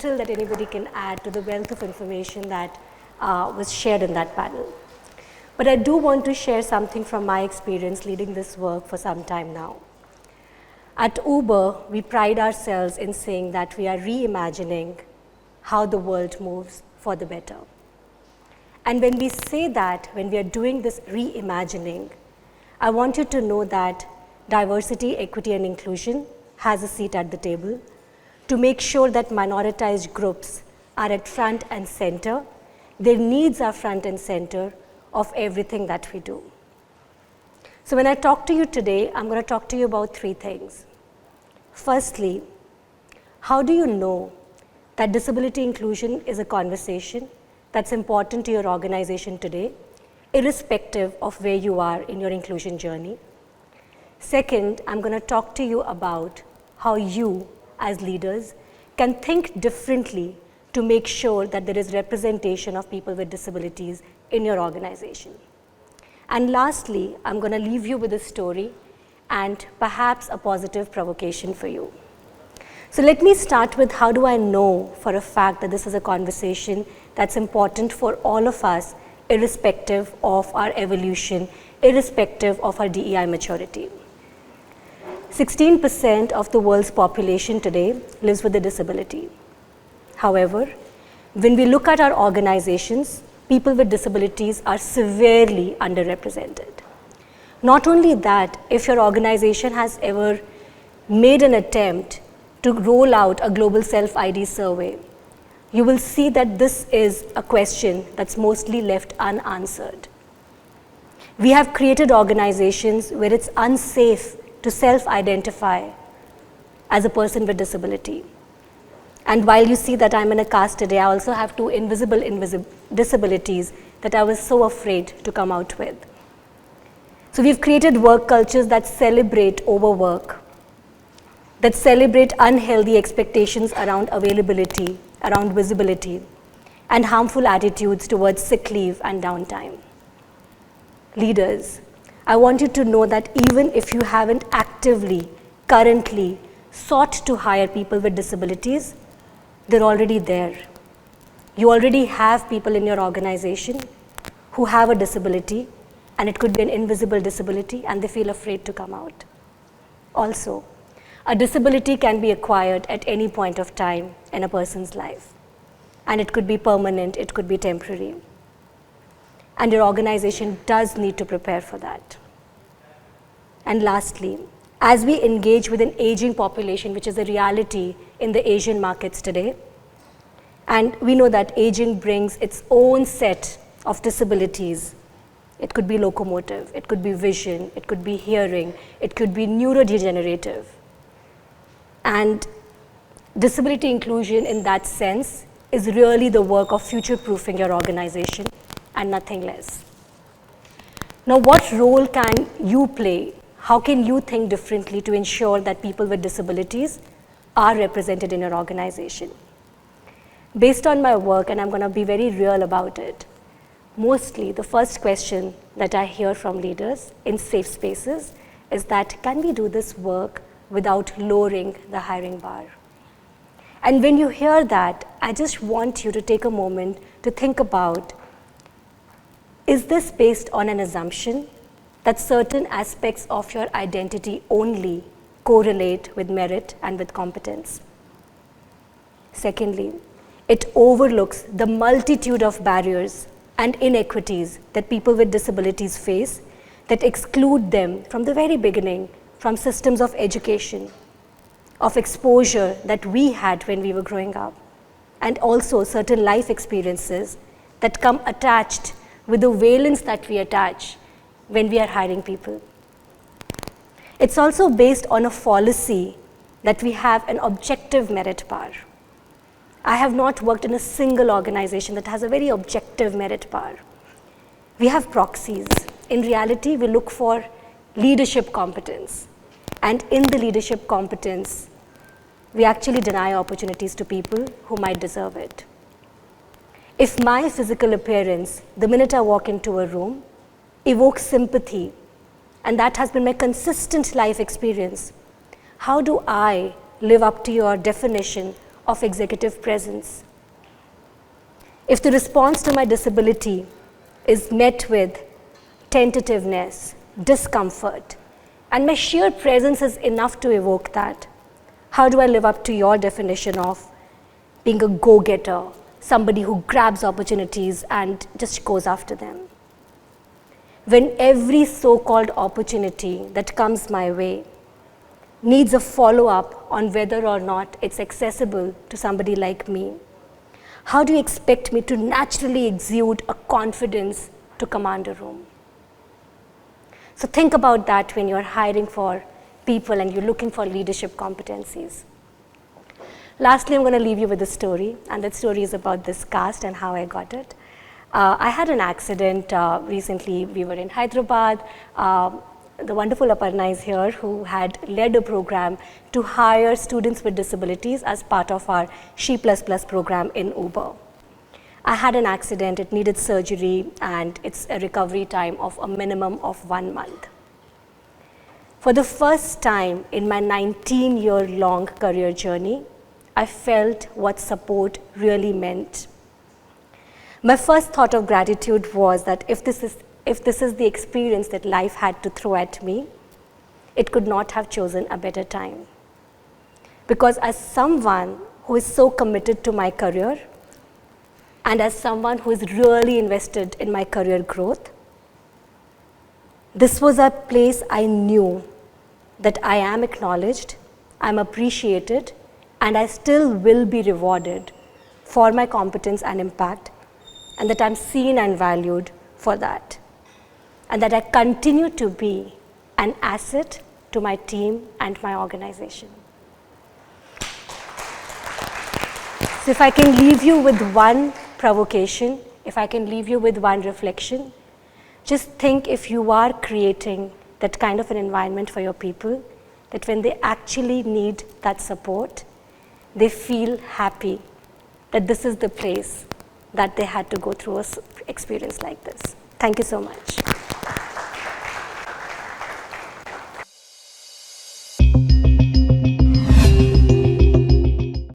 little that anybody can add to the wealth of information that was shared in that panel. But I do want to share something from my experience leading this work for some time now. At Uber, we pride ourselves in saying that we are reimagining how the world moves for the better. And when we say that, when we are doing this reimagining, I want you to know that diversity, equity, and inclusion has a seat at the table to make sure that minoritized groups are at front and center. Their needs are front and center of everything that we do. So when I talk to you today, I'm going to talk to you about three things. Firstly, how do you know that disability inclusion is a conversation that's important to your organization today, irrespective of where you are in your inclusion journey? Second, I'm going to talk to you about how you, as leaders, can think differently to make sure that there is representation of people with disabilities in your organization. And lastly, I'm going to leave you with a story and perhaps a positive provocation for you. So let me start with how do I know for a fact that this is a conversation that's important for all of us, irrespective of our evolution, irrespective of our DEI maturity. 16% of the world's population today lives with a disability. However, when we look at our organizations, people with disabilities are severely underrepresented. Not only that, if your organization has ever made an attempt to roll out a global self-ID survey, you will see that this is a question that's mostly left unanswered. We have created organizations where it's unsafe to self-identify as a person with disability. And while you see that I'm in a caste today, I also have two invisible disabilities that I was so afraid to come out with. So we've created work cultures that celebrate overwork, that celebrate unhealthy expectations around availability, around visibility, and harmful attitudes towards sick leave and downtime. Leaders, I want you to know that even if you haven't actively, currently sought to hire people with disabilities, they're already there. You already have people in your organization who have a disability, and it could be an invisible disability, and they feel afraid to come out. Also, a disability can be acquired at any point of time in a person's life, and it could be permanent, it could be temporary. And your organization does need to prepare for that. And lastly, as we engage with an aging population, which is a reality in the Asian markets today, and we know that aging brings its own set of disabilities. It could be locomotive, it could be vision, it could be hearing, it could be neurodegenerative. And disability inclusion in that sense is really the work of future-proofing your organization and nothing less. Now, what role can you play? How can you think differently to ensure that people with disabilities are represented in your organization? Based on my work, and I'm going to be very real about it, mostly the first question that I hear from leaders in safe spaces is that, can we do this work without lowering the hiring bar? And when you hear that, I just want you to take a moment to think about, is this based on an assumption that certain aspects of your identity only correlate with merit and with competence? Secondly, it overlooks the multitude of barriers and inequities that people with disabilities face that exclude them from the very beginning from systems of education, of exposure that we had when we were growing up, and also certain life experiences that come attached with the valence that we attach when we are hiring people. It's also based on a fallacy that we have an objective merit bar. I have not worked in a single organization that has a very objective merit bar. We have proxies. In reality, we look for leadership competence. And in the leadership competence, we actually deny opportunities to people who might deserve it. If my physical appearance, the minute I walk into a room, evokes sympathy, and that has been my consistent life experience, how do I live up to your definition of executive presence. If the response to my disability is met with tentativeness, discomfort, and my sheer presence is enough to evoke that, how do I live up to your definition of being a go-getter, somebody who grabs opportunities and just goes after them? When every so-called opportunity that comes my way needs a follow-up on whether or not it's accessible to somebody like me, how do you expect me to naturally exude a confidence to command a room? So think about that when you're hiring for people and you're looking for leadership competencies. Lastly, I'm going to leave you with a story, and that story is about this caste and how I got it. I had an accident recently. We were in Hyderabad. The wonderful Aparna is here, who had led a program to hire students with disabilities as part of our She++ program in Uber. I had an accident, it needed surgery, and it's a recovery time of a minimum of 1 month. For the first time in my 19-year-long career journey, I felt what support really meant. My first thought of gratitude was that if this is the experience that life had to throw at me, it could not have chosen a better time. Because as someone who is so committed to my career, and as someone who is really invested in my career growth, this was a place I knew that I am acknowledged, I'm appreciated, and I still will be rewarded for my competence and impact, and that I'm seen and valued for that, and that I continue to be an asset to my team and my organization. So if I can leave you with one provocation, if I can leave you with one reflection, just think if you are creating that kind of an environment for your people, that when they actually need that support, they feel happy that this is the place that they had to go through an experience like this. Thank you so much.